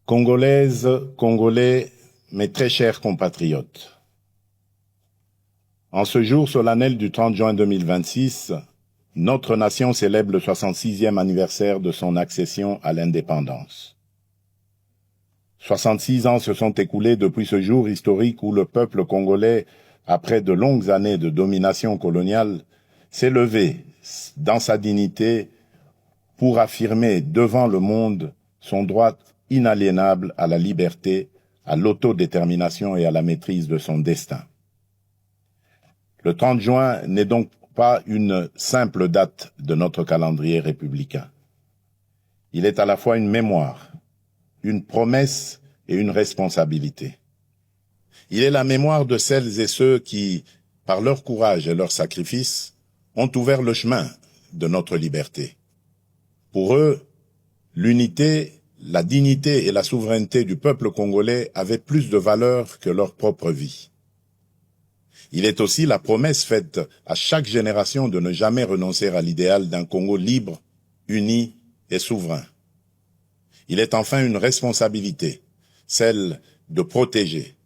Congolaises, Congolais, mes très chers compatriotes. En ce jour solennel du 30 juin 2026, notre nation célèbre le 66e anniversaire de son accession à l'indépendance. 66 ans se sont écoulés depuis ce jour historique où le peuple congolais, après de longues années de domination coloniale, s'est levé dans sa dignité pour affirmer devant le monde son droit inaliénable à la liberté, à l'autodétermination et à la maîtrise de son destin. Le 30 juin n'est donc pas une simple date de notre calendrier républicain. Il est à la fois une mémoire, une promesse et une responsabilité. Il est la mémoire de celles et ceux qui, par leur courage et leur sacrifice, ont ouvert le chemin de notre liberté. Pour eux, l'unité, la dignité et la souveraineté du peuple congolais avaient plus de valeur que leur propre vie. Il est aussi la promesse faite à chaque génération de ne jamais renoncer à l'idéal d'un Congo libre, uni et souverain. Il est enfin une responsabilité, celle de protéger,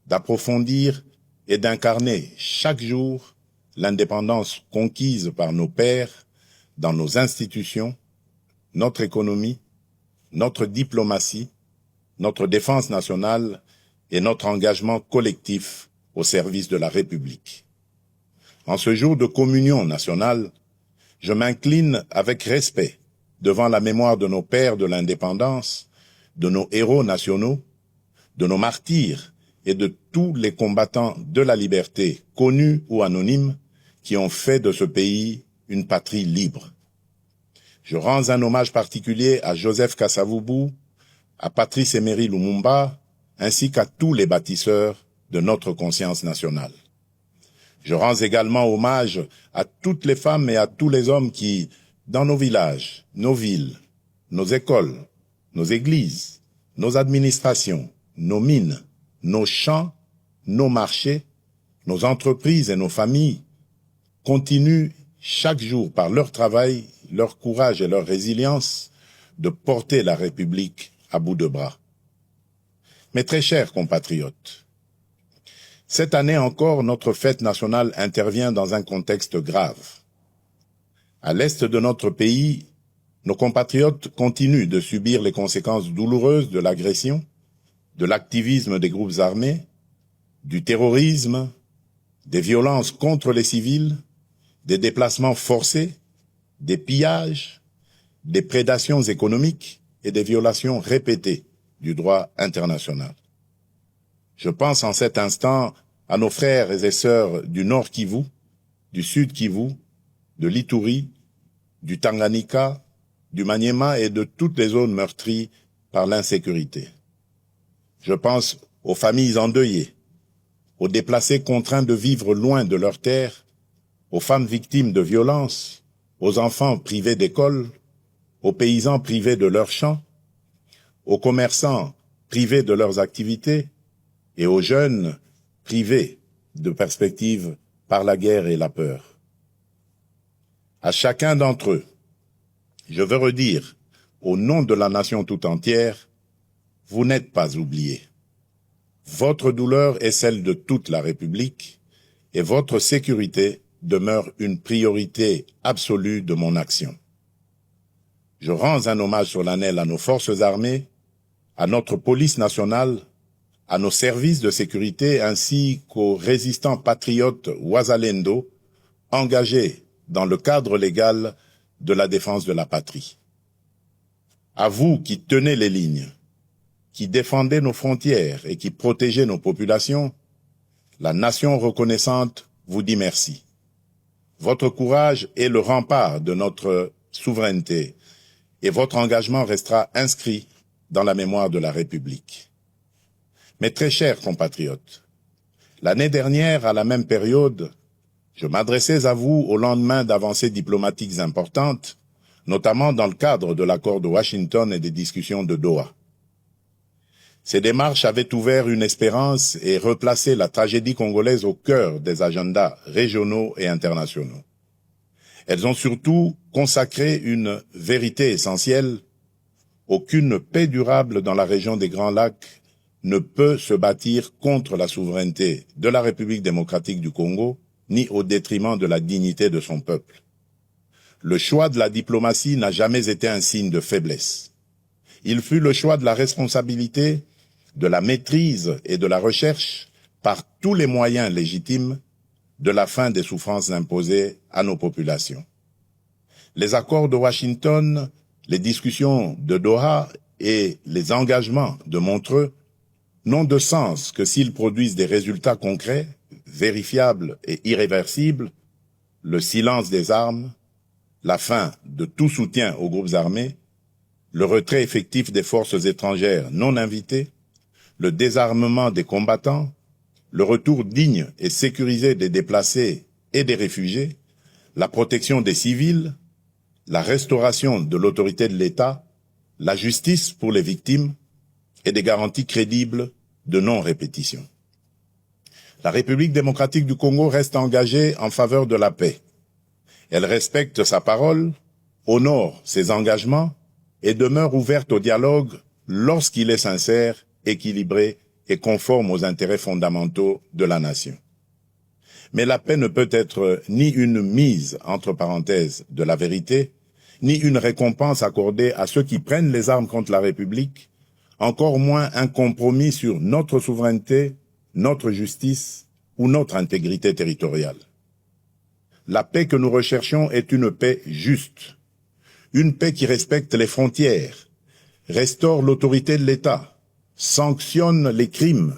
d'approfondir et d'incarner chaque jour l'indépendance conquise par nos pères dans nos institutions, notre économie, notre diplomatie, notre défense nationale et notre engagement collectif au service de la République. En ce jour de communion nationale, je m'incline avec respect devant la mémoire de nos pères de l'indépendance, de nos héros nationaux, de nos martyrs et de tous les combattants de la liberté, connus ou anonymes, qui ont fait de ce pays une patrie libre. Je rends un hommage particulier à Joseph Kasavubu, à Patrice Emery Lumumba, ainsi qu'à tous les bâtisseurs de notre conscience nationale. Je rends également hommage à toutes les femmes et à tous les hommes qui, dans nos villages, nos villes, nos écoles, nos églises, nos administrations, nos mines, nos champs, nos marchés, nos entreprises et nos familles, continuent chaque jour par leur travail, leur courage et leur résilience de porter la République à bout de bras. Mes très chers compatriotes, cette année encore, notre fête nationale intervient dans un contexte grave. À l'est de notre pays, nos compatriotes continuent de subir les conséquences douloureuses de l'agression, de l'activisme des groupes armés, du terrorisme, des violences contre les civils, des déplacements forcés, des pillages, des prédations économiques et des violations répétées du droit international. Je pense en cet instant à nos frères et sœurs du Nord Kivu, du Sud Kivu, de l'Ituri, du Tanganyika, du Maniema et de toutes les zones meurtries par l'insécurité. Je pense aux familles endeuillées, aux déplacés contraints de vivre loin de leurs terres, aux femmes victimes de violences, aux enfants privés d'école, aux paysans privés de leurs champs, aux commerçants privés de leurs activités et aux jeunes privés de perspectives par la guerre et la peur. À chacun d'entre eux, je veux redire, au nom de la nation tout entière, vous n'êtes pas oubliés. Votre douleur est celle de toute la République et votre sécurité demeure une priorité absolue de mon action. Je rends un hommage solennel à nos forces armées, à notre police nationale, à nos services de sécurité ainsi qu'aux résistants patriotes Wazalendo engagés dans le cadre légal de la défense de la patrie. À vous qui tenez les lignes, qui défendez nos frontières et qui protégez nos populations, la nation reconnaissante vous dit merci. Votre courage est le rempart de notre souveraineté et votre engagement restera inscrit dans la mémoire de la République. Mes très chers compatriotes, l'année dernière, à la même période, je m'adressais à vous au lendemain d'avancées diplomatiques importantes, notamment dans le cadre de l'accord de Washington et des discussions de Doha. Ces démarches avaient ouvert une espérance et replacé la tragédie congolaise au cœur des agendas régionaux et internationaux. Elles ont surtout consacré une vérité essentielle: aucune paix durable dans la région des Grands Lacs ne peut se bâtir contre la souveraineté de la République démocratique du Congo, ni au détriment de la dignité de son peuple. Le choix de la diplomatie n'a jamais été un signe de faiblesse. Il fut le choix de la responsabilité, de la maîtrise et de la recherche, par tous les moyens légitimes, de la fin des souffrances imposées à nos populations. Les accords de Washington, les discussions de Doha et les engagements de Montreux n'ont de sens que s'ils produisent des résultats concrets, vérifiables et irréversibles, le silence des armes, la fin de tout soutien aux groupes armés, le retrait effectif des forces étrangères non invitées, le désarmement des combattants, le retour digne et sécurisé des déplacés et des réfugiés, la protection des civils, la restauration de l'autorité de l'État, la justice pour les victimes et des garanties crédibles de non-répétition. La République démocratique du Congo reste engagée en faveur de la paix. Elle respecte sa parole, honore ses engagements et demeure ouverte au dialogue lorsqu'il est sincère, équilibré et conforme aux intérêts fondamentaux de la nation. Mais la paix ne peut être ni une mise entre parenthèses de la vérité, ni une récompense accordée à ceux qui prennent les armes contre la République, encore moins un compromis sur notre souveraineté, notre justice ou notre intégrité territoriale. La paix que nous recherchons est une paix juste, une paix qui respecte les frontières, restaure l'autorité de l'État, sanctionne les crimes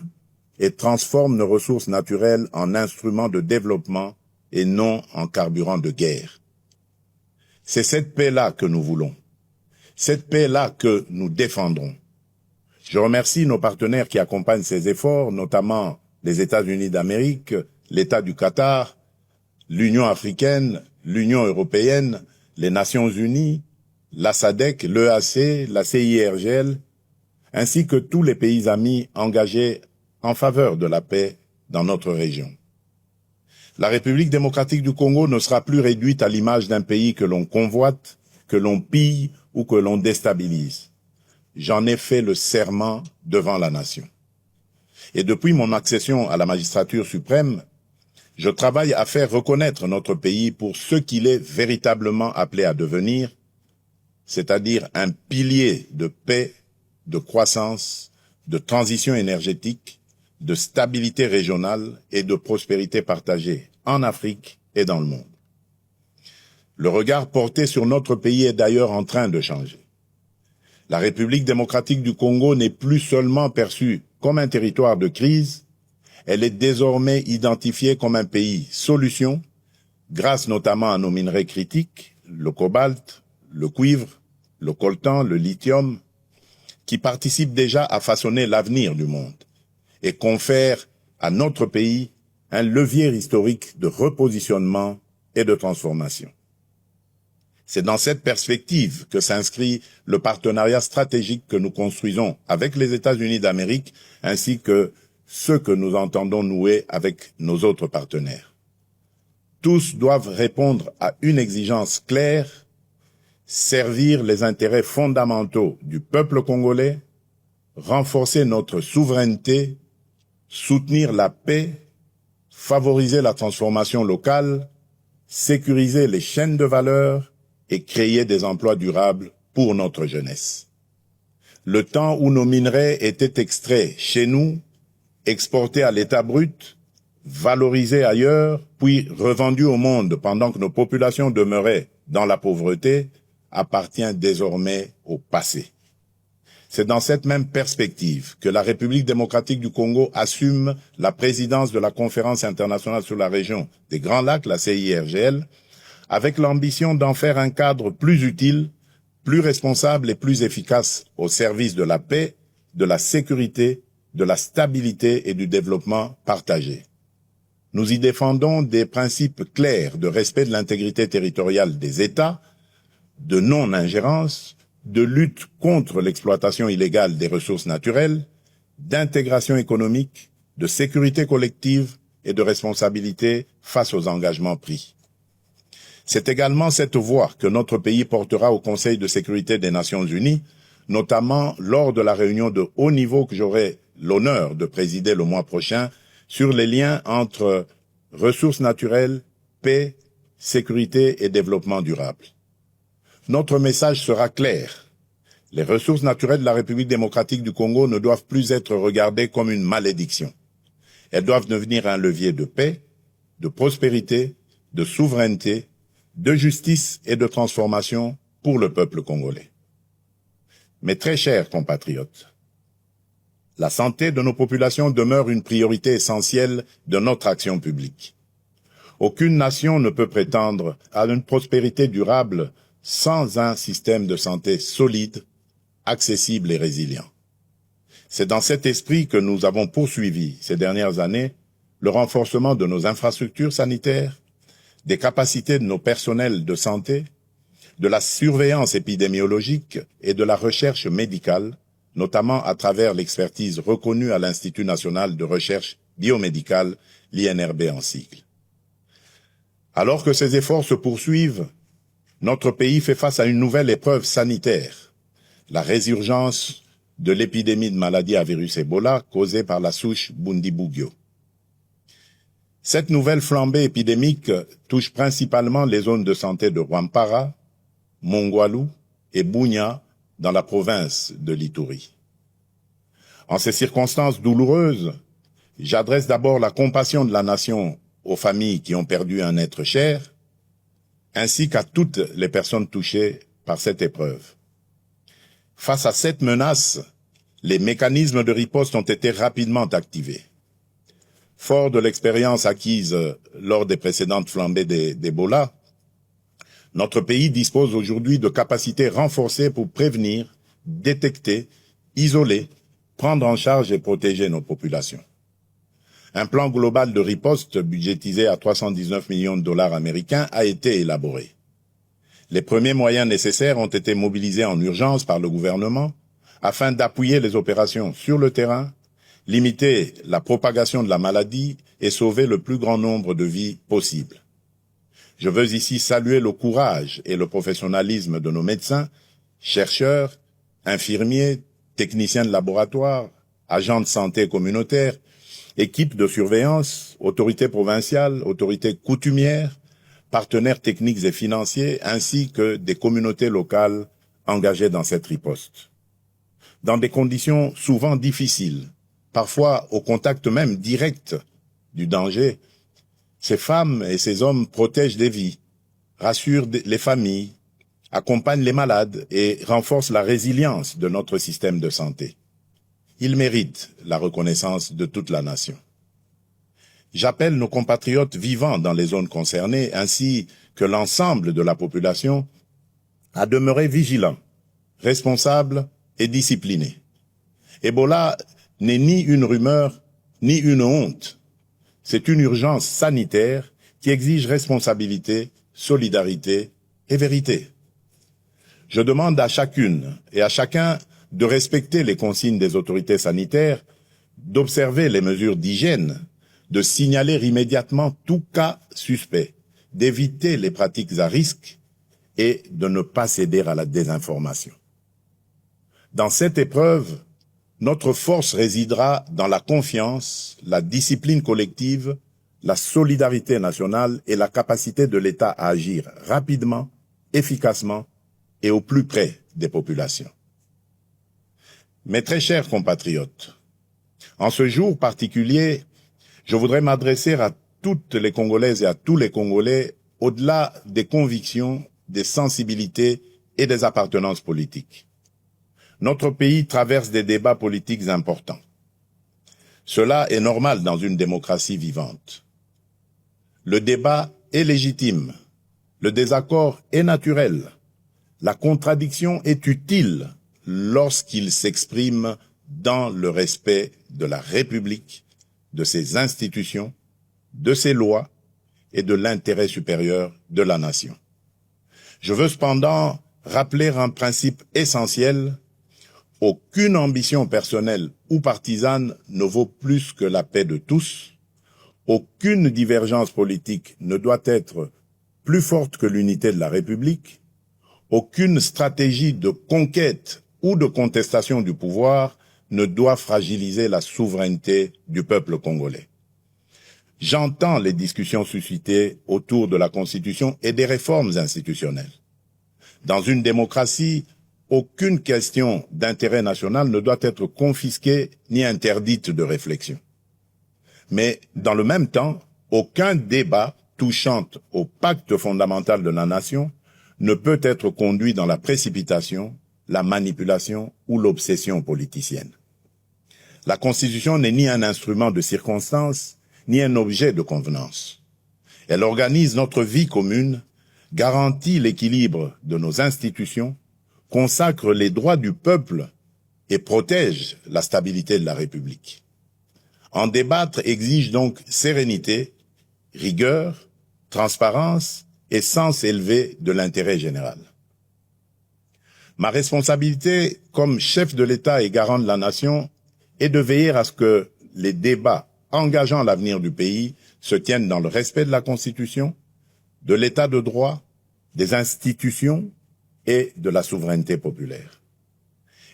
et transforme nos ressources naturelles en instruments de développement et non en carburant de guerre. C'est cette paix-là que nous voulons, cette paix-là que nous défendrons. Je remercie nos partenaires qui accompagnent ces efforts, notamment les États-Unis d'Amérique, l'État du Qatar, l'Union africaine, l'Union européenne, les Nations unies, la SADC, l'EAC, la CIRGL, ainsi que tous les pays amis engagés en faveur de la paix dans notre région. La République démocratique du Congo ne sera plus réduite à l'image d'un pays que l'on convoite, que l'on pille ou que l'on déstabilise. J'en ai fait le serment devant la nation. Et depuis mon accession à la magistrature suprême, je travaille à faire reconnaître notre pays pour ce qu'il est véritablement appelé à devenir, c'est-à-dire un pilier de paix, de croissance, de transition énergétique, de stabilité régionale et de prospérité partagée en Afrique et dans le monde. Le regard porté sur notre pays est d'ailleurs en train de changer. La République démocratique du Congo n'est plus seulement perçue comme un territoire de crise, elle est désormais identifiée comme un pays solution, grâce notamment à nos minerais critiques, le cobalt, le cuivre, le coltan, le lithium, qui participent déjà à façonner l'avenir du monde et confèrent à notre pays un levier historique de repositionnement et de transformation. C'est dans cette perspective que s'inscrit le partenariat stratégique que nous construisons avec les États-Unis d'Amérique, ainsi que ceux que nous entendons nouer avec nos autres partenaires. Tous doivent répondre à une exigence claire, servir les intérêts fondamentaux du peuple congolais, renforcer notre souveraineté, soutenir la paix, favoriser la transformation locale, sécuriser les chaînes de valeur et créer des emplois durables pour notre jeunesse. Le temps où nos minerais étaient extraits chez nous, exportés à l'état brut, valorisés ailleurs, puis revendus au monde pendant que nos populations demeuraient dans la pauvreté, appartient désormais au passé. C'est dans cette même perspective que la République démocratique du Congo assume la présidence de la Conférence internationale sur la région des Grands Lacs, la CIRGL, avec l'ambition d'en faire un cadre plus utile, plus responsable et plus efficace au service de la paix, de la sécurité, de la stabilité et du développement partagé. Nous y défendons des principes clairs de respect de l'intégrité territoriale des États, de non-ingérence, de lutte contre l'exploitation illégale des ressources naturelles, d'intégration économique, de sécurité collective et de responsabilité face aux engagements pris. C'est également cette voix que notre pays portera au Conseil de sécurité des Nations Unies notamment lors de la réunion de haut niveau que j'aurai l'honneur de présider le mois prochain sur les liens entre ressources naturelles, paix, sécurité et développement durable. Notre message sera clair. Les ressources naturelles de la République démocratique du Congo ne doivent plus être regardées comme une malédiction. Elles doivent devenir un levier de paix, de prospérité, de souveraineté, de justice et de transformation pour le peuple congolais. Mes très chers compatriotes, la santé de nos populations demeure une priorité essentielle de notre action publique. Aucune nation ne peut prétendre à une prospérité durable sans un système de santé solide, accessible et résilient. C'est dans cet esprit que nous avons poursuivi ces dernières années le renforcement de nos infrastructures sanitaires, des capacités de nos personnels de santé, de la surveillance épidémiologique et de la recherche médicale, notamment à travers l'expertise reconnue à l'Institut national de recherche biomédicale, l'INRB en sigle. Alors que ces efforts se poursuivent, notre pays fait face à une nouvelle épreuve sanitaire, la résurgence de l'épidémie de maladie à virus Ebola causée par la souche Bundibugyo. Cette nouvelle flambée épidémique touche principalement les zones de santé de Rwampara, Mongwalu et Bunia dans la province de l'Ituri. En ces circonstances douloureuses, j'adresse d'abord la compassion de la nation aux familles qui ont perdu un être cher, ainsi qu'à toutes les personnes touchées par cette épreuve. Face à cette menace, les mécanismes de riposte ont été rapidement activés. Fort de l'expérience acquise lors des précédentes flambées d'Ebola, notre pays dispose aujourd'hui de capacités renforcées pour prévenir, détecter, isoler, prendre en charge et protéger nos populations. Un plan global de riposte budgétisé à 319 millions de dollars américains a été élaboré. Les premiers moyens nécessaires ont été mobilisés en urgence par le gouvernement afin d'appuyer les opérations sur le terrain, limiter la propagation de la maladie et sauver le plus grand nombre de vies possible. Je veux ici saluer le courage et le professionnalisme de nos médecins, chercheurs, infirmiers, techniciens de laboratoire, agents de santé communautaires, équipes de surveillance, autorités provinciales, autorités coutumières, partenaires techniques et financiers, ainsi que des communautés locales engagées dans cette riposte. Dans des conditions souvent difficiles, parfois au contact même direct du danger, ces femmes et ces hommes protègent des vies, rassurent les familles, accompagnent les malades et renforcent la résilience de notre système de santé. Ils méritent la reconnaissance de toute la nation. J'appelle nos compatriotes vivant dans les zones concernées, ainsi que l'ensemble de la population, à demeurer vigilants, responsables et disciplinés. Ebola n'est ni une rumeur, ni une honte. C'est une urgence sanitaire qui exige responsabilité, solidarité et vérité. Je demande à chacune et à chacun de respecter les consignes des autorités sanitaires, d'observer les mesures d'hygiène, de signaler immédiatement tout cas suspect, d'éviter les pratiques à risque et de ne pas céder à la désinformation. Dans cette épreuve, notre force résidera dans la confiance, la discipline collective, la solidarité nationale et la capacité de l'État à agir rapidement, efficacement et au plus près des populations. Mes très chers compatriotes, en ce jour particulier, je voudrais m'adresser à toutes les Congolaises et à tous les Congolais au-delà des convictions, des sensibilités et des appartenances politiques. Notre pays traverse des débats politiques importants. Cela est normal dans une démocratie vivante. Le débat est légitime, le désaccord est naturel, la contradiction est utile lorsqu'il s'exprime dans le respect de la République, de ses institutions, de ses lois et de l'intérêt supérieur de la nation. Je veux cependant rappeler un principe essentiel: aucune ambition personnelle ou partisane ne vaut plus que la paix de tous. Aucune divergence politique ne doit être plus forte que l'unité de la République. Aucune stratégie de conquête ou de contestation du pouvoir ne doit fragiliser la souveraineté du peuple congolais. J'entends les discussions suscitées autour de la Constitution et des réformes institutionnelles. Dans une démocratie, aucune question d'intérêt national ne doit être confisquée ni interdite de réflexion. Mais dans le même temps, aucun débat touchant au pacte fondamental de la nation ne peut être conduit dans la précipitation, la manipulation ou l'obsession politicienne. La Constitution n'est ni un instrument de circonstance, ni un objet de convenance. Elle organise notre vie commune, garantit l'équilibre de nos institutions, consacre les droits du peuple et protège la stabilité de la République. En débattre exige donc sérénité, rigueur, transparence et sens élevé de l'intérêt général. Ma responsabilité comme chef de l'État et garant de la nation est de veiller à ce que les débats engageant l'avenir du pays se tiennent dans le respect de la Constitution, de l'État de droit, des institutions et de la souveraineté populaire.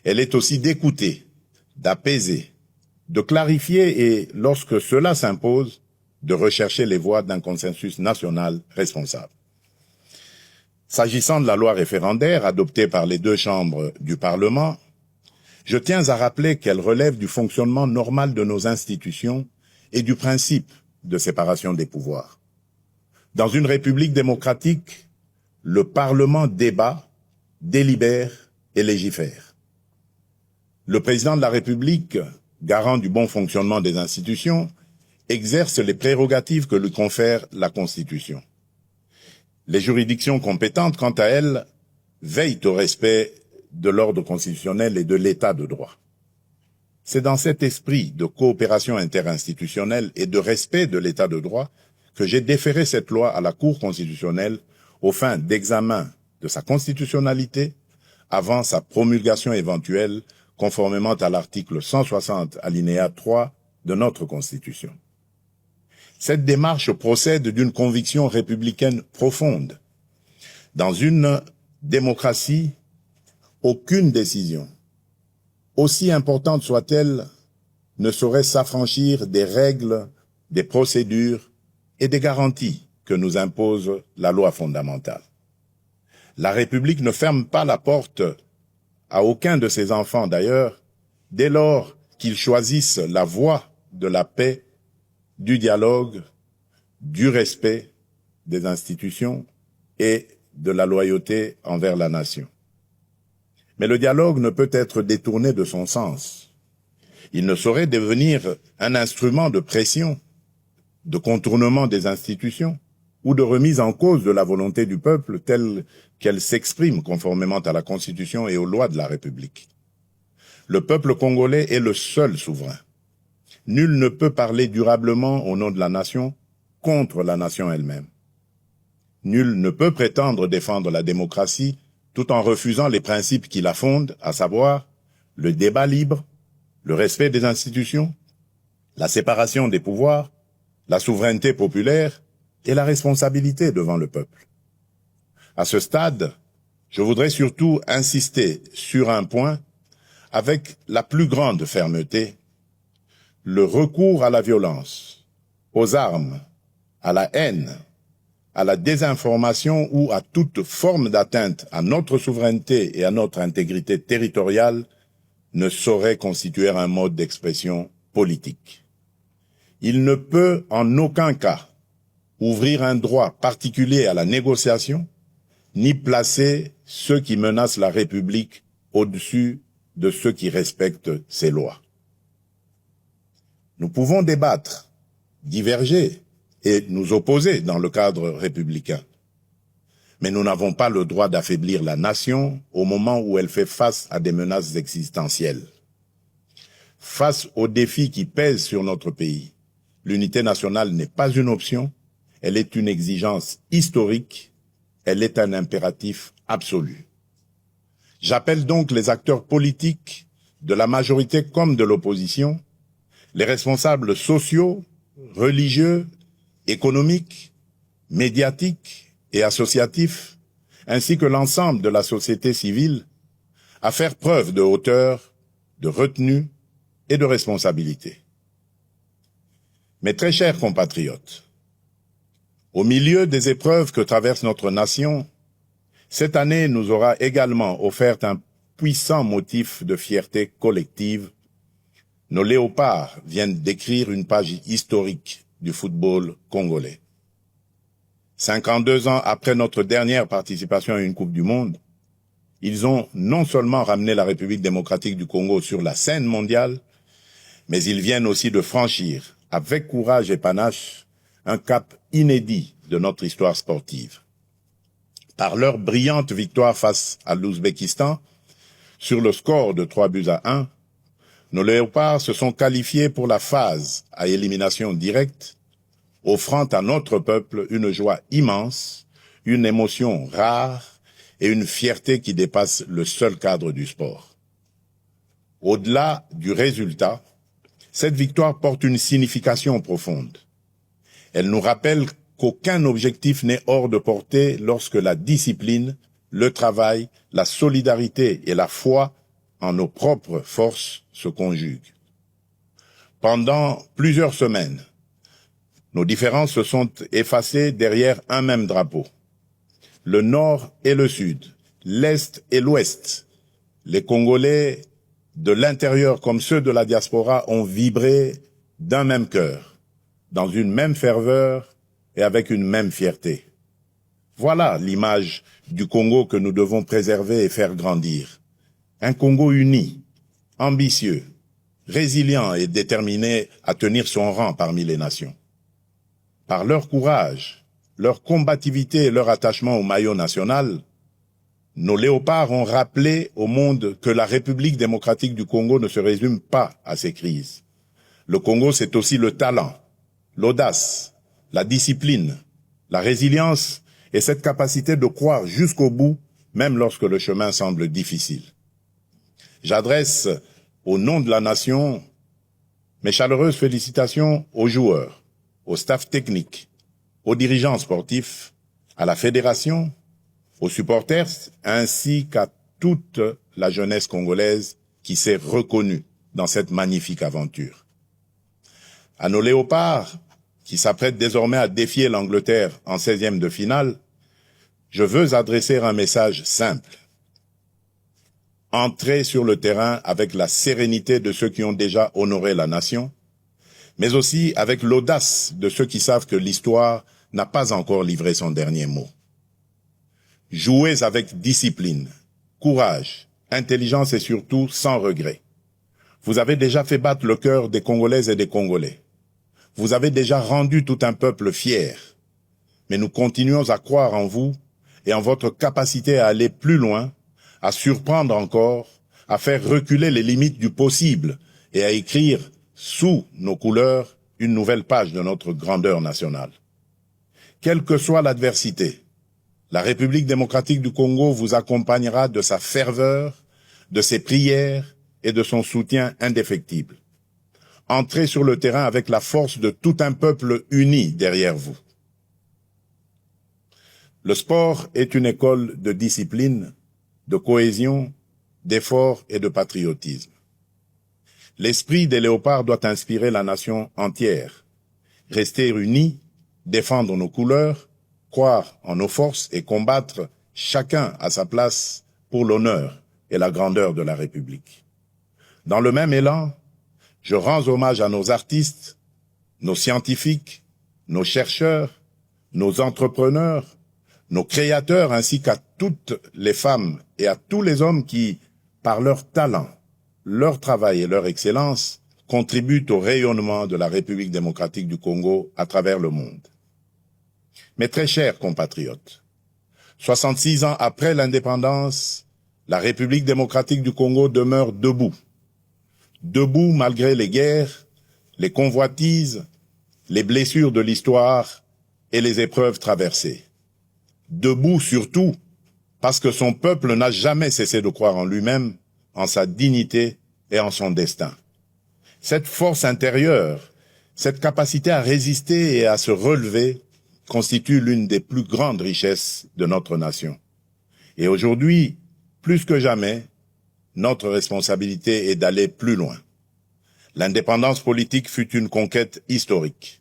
Elle est aussi d'écouter, d'apaiser, de clarifier et, lorsque cela s'impose, de rechercher les voies d'un consensus national responsable. S'agissant de la loi référendaire adoptée par les deux chambres du Parlement, je tiens à rappeler qu'elle relève du fonctionnement normal de nos institutions et du principe de séparation des pouvoirs. Dans une république démocratique, le Parlement débat, délibère et légifère. Le président de la République, garant du bon fonctionnement des institutions, exerce les prérogatives que lui confère la Constitution. Les juridictions compétentes, quant à elles, veillent au respect de l'ordre constitutionnel et de l'état de droit. C'est dans cet esprit de coopération interinstitutionnelle et de respect de l'état de droit que j'ai déféré cette loi à la Cour constitutionnelle aux fins d'examen de sa constitutionnalité avant sa promulgation éventuelle conformément à l'article 160 alinéa 3 de notre Constitution. Cette démarche procède d'une conviction républicaine profonde. Dans une démocratie, aucune décision, aussi importante soit-elle, ne saurait s'affranchir des règles, des procédures et des garanties que nous impose la loi fondamentale. La République ne ferme pas la porte à aucun de ses enfants d'ailleurs, dès lors qu'ils choisissent la voie de la paix, du dialogue, du respect des institutions et de la loyauté envers la nation. Mais le dialogue ne peut être détourné de son sens. Il ne saurait devenir un instrument de pression, de contournement des institutions ou de remise en cause de la volonté du peuple telle qu'elle s'exprime conformément à la Constitution et aux lois de la République. Le peuple congolais est le seul souverain. Nul ne peut parler durablement au nom de la nation contre la nation elle-même. Nul ne peut prétendre défendre la démocratie tout en refusant les principes qui la fondent, à savoir le débat libre, le respect des institutions, la séparation des pouvoirs, la souveraineté populaire et la responsabilité devant le peuple. À ce stade, je voudrais surtout insister sur un point avec la plus grande fermeté: le recours à la violence, aux armes, à la haine, à la désinformation ou à toute forme d'atteinte à notre souveraineté et à notre intégrité territoriale ne saurait constituer un mode d'expression politique. Il ne peut en aucun cas ouvrir un droit particulier à la négociation, ni placer ceux qui menacent la République au-dessus de ceux qui respectent ses lois. Nous pouvons débattre, diverger et nous opposer dans le cadre républicain. Mais nous n'avons pas le droit d'affaiblir la nation au moment où elle fait face à des menaces existentielles. Face aux défis qui pèsent sur notre pays, l'unité nationale n'est pas une option, elle est une exigence historique, elle est un impératif absolu. J'appelle donc les acteurs politiques, de la majorité comme de l'opposition, les responsables sociaux, religieux, économiques, médiatiques et associatifs, ainsi que l'ensemble de la société civile, à faire preuve de hauteur, de retenue et de responsabilité. Mes très chers compatriotes, au milieu des épreuves que traverse notre nation, cette année nous aura également offert un puissant motif de fierté collective. Nos léopards viennent d'écrire une page historique du football congolais. 52 ans après notre dernière participation à une Coupe du Monde, ils ont non seulement ramené la République démocratique du Congo sur la scène mondiale, mais ils viennent aussi de franchir, avec courage et panache, un cap inédit de notre histoire sportive. Par leur brillante victoire face à l'Ouzbékistan, sur le score de 3-1, nos léopards se sont qualifiés pour la phase à élimination directe, offrant à notre peuple une joie immense, une émotion rare et une fierté qui dépasse le seul cadre du sport. Au-delà du résultat, cette victoire porte une signification profonde. Elle nous rappelle qu'aucun objectif n'est hors de portée lorsque la discipline, le travail, la solidarité et la foi en nos propres forces se conjuguent. Pendant plusieurs semaines, nos différences se sont effacées derrière un même drapeau. Le Nord et le Sud, l'Est et l'Ouest, les Congolais de l'intérieur comme ceux de la diaspora ont vibré d'un même cœur, dans une même ferveur et avec une même fierté. Voilà l'image du Congo que nous devons préserver et faire grandir. Un Congo uni, ambitieux, résilient et déterminé à tenir son rang parmi les nations. Par leur courage, leur combativité et leur attachement au maillot national, nos léopards ont rappelé au monde que la République démocratique du Congo ne se résume pas à ses crises. Le Congo, c'est aussi le talent, l'audace, la discipline, la résilience et cette capacité de croire jusqu'au bout, même lorsque le chemin semble difficile. J'adresse, au nom de la nation, mes chaleureuses félicitations aux joueurs, au staff technique, aux dirigeants sportifs, à la fédération, aux supporters, ainsi qu'à toute la jeunesse congolaise qui s'est reconnue dans cette magnifique aventure. À nos léopards, qui s'apprêtent désormais à défier l'Angleterre en 16e de finale, je veux adresser un message simple. Entrez sur le terrain avec la sérénité de ceux qui ont déjà honoré la nation, mais aussi avec l'audace de ceux qui savent que l'histoire n'a pas encore livré son dernier mot. Jouez avec discipline, courage, intelligence et surtout sans regret. Vous avez déjà fait battre le cœur des Congolaises et des Congolais. Vous avez déjà rendu tout un peuple fier. Mais nous continuons à croire en vous et en votre capacité à aller plus loin, à surprendre encore, à faire reculer les limites du possible et à écrire sous nos couleurs une nouvelle page de notre grandeur nationale. Quelle que soit l'adversité, la République démocratique du Congo vous accompagnera de sa ferveur, de ses prières et de son soutien indéfectible. Entrez sur le terrain avec la force de tout un peuple uni derrière vous. Le sport est une école de discipline, de cohésion, d'effort et de patriotisme. L'esprit des léopards doit inspirer la nation entière. Rester unis, défendre nos couleurs, croire en nos forces et combattre chacun à sa place pour l'honneur et la grandeur de la République. Dans le même élan, je rends hommage à nos artistes, nos scientifiques, nos chercheurs, nos entrepreneurs, nos créateurs ainsi qu'à toutes les femmes et à tous les hommes qui, par leur talent, leur travail et leur excellence, contribuent au rayonnement de la République démocratique du Congo à travers le monde. Mes très chers compatriotes, 66 ans après l'indépendance, la République démocratique du Congo demeure debout. Debout malgré les guerres, les convoitises, les blessures de l'histoire et les épreuves traversées. Debout surtout parce que son peuple n'a jamais cessé de croire en lui-même, en sa dignité et en son destin. Cette force intérieure, cette capacité à résister et à se relever constitue l'une des plus grandes richesses de notre nation. Et aujourd'hui, plus que jamais, notre responsabilité est d'aller plus loin. L'indépendance politique fut une conquête historique.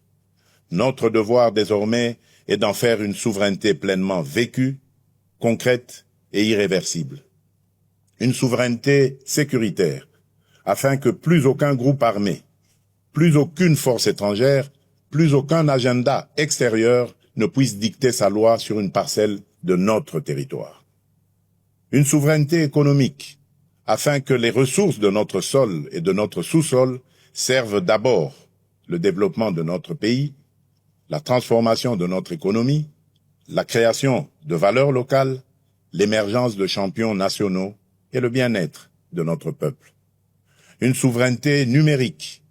Notre devoir désormais est d'en faire une souveraineté pleinement vécue, concrète et irréversible. Une souveraineté sécuritaire, afin que plus aucun groupe armé, plus aucune force étrangère, plus aucun agenda extérieur ne puisse dicter sa loi sur une parcelle de notre territoire. Une souveraineté économique, afin que les ressources de notre sol et de notre sous-sol servent d'abord le développement de notre pays, la transformation de notre économie, la création de valeurs locales, l'émergence de champions nationaux et le bien-être de notre peuple. Une souveraineté numérique,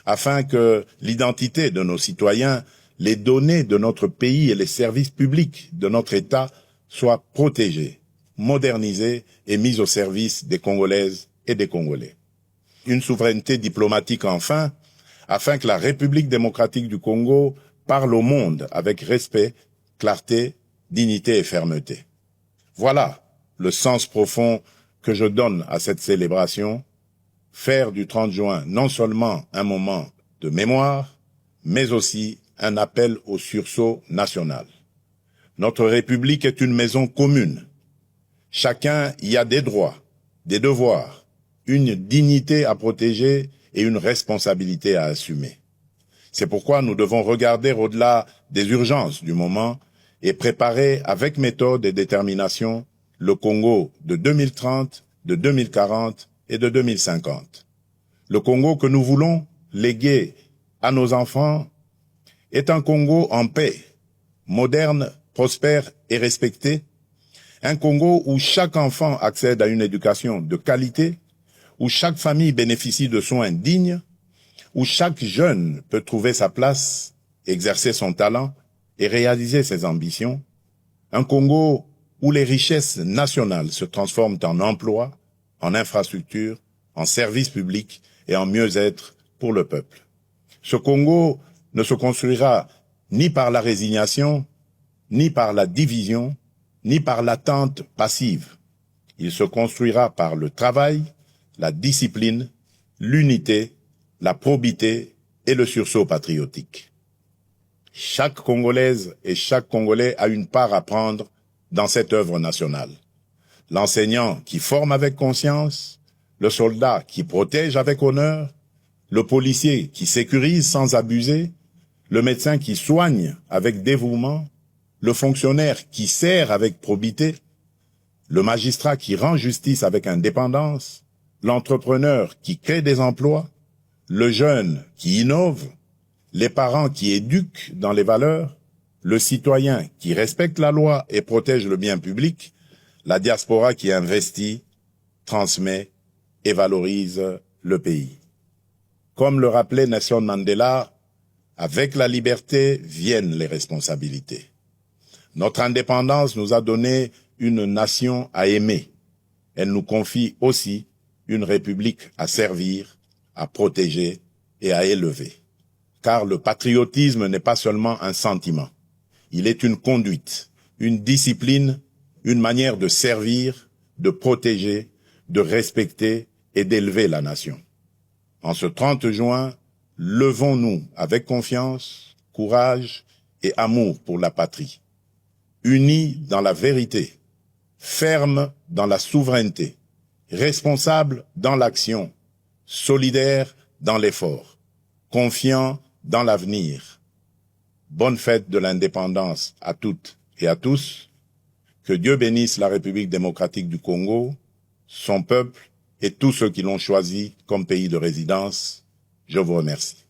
afin que l'identité de nos citoyens, les données de notre pays et les services publics de notre État soient protégés, modernisés et mis au service des Congolaises et des Congolais. Une souveraineté diplomatique enfin, afin que la République démocratique du Congo parle au monde avec respect, clarté, dignité et fermeté. Voilà le sens profond que je donne à cette célébration, faire du 30 juin non seulement un moment de mémoire, mais aussi un appel au sursaut national. Notre République est une maison commune. Chacun y a des droits, des devoirs, une dignité à protéger et une responsabilité à assumer. C'est pourquoi nous devons regarder au-delà des urgences du moment et préparer avec méthode et détermination le Congo de 2030, de 2040 et de 2050. Le Congo que nous voulons léguer à nos enfants est un Congo en paix, moderne, prospère et respecté, un Congo où chaque enfant accède à une éducation de qualité, où chaque famille bénéficie de soins dignes, où chaque jeune peut trouver sa place, exercer son talent et réaliser ses ambitions, un Congo où les richesses nationales se transforment en emplois, en infrastructures, en services publics et en mieux-être pour le peuple. Ce Congo ne se construira ni par la résignation, ni par la division, ni par l'attente passive. Il se construira par le travail, la discipline, l'unité, la probité et le sursaut patriotique. Chaque Congolaise et chaque Congolais a une part à prendre dans cette œuvre nationale. L'enseignant qui forme avec conscience, le soldat qui protège avec honneur, le policier qui sécurise sans abuser, le médecin qui soigne avec dévouement, le fonctionnaire qui sert avec probité, le magistrat qui rend justice avec indépendance, l'entrepreneur qui crée des emplois, le jeune qui innove, les parents qui éduquent dans les valeurs, le citoyen qui respecte la loi et protège le bien public, la diaspora qui investit, transmet et valorise le pays. Comme le rappelait Nelson Mandela, avec la liberté viennent les responsabilités. Notre indépendance nous a donné une nation à aimer. Elle nous confie aussi une république à servir, à protéger et à élever. Car le patriotisme n'est pas seulement un sentiment. Il est une conduite, une discipline, une manière de servir, de protéger, de respecter et d'élever la nation. En ce 30 juin, levons-nous avec confiance, courage et amour pour la patrie. Unis dans la vérité, fermes dans la souveraineté, responsables dans l'action, solidaires dans l'effort, confiants dans l'avenir. Bonne fête de l'indépendance à toutes et à tous. Que Dieu bénisse la République démocratique du Congo, son peuple et tous ceux qui l'ont choisi comme pays de résidence. Je vous remercie.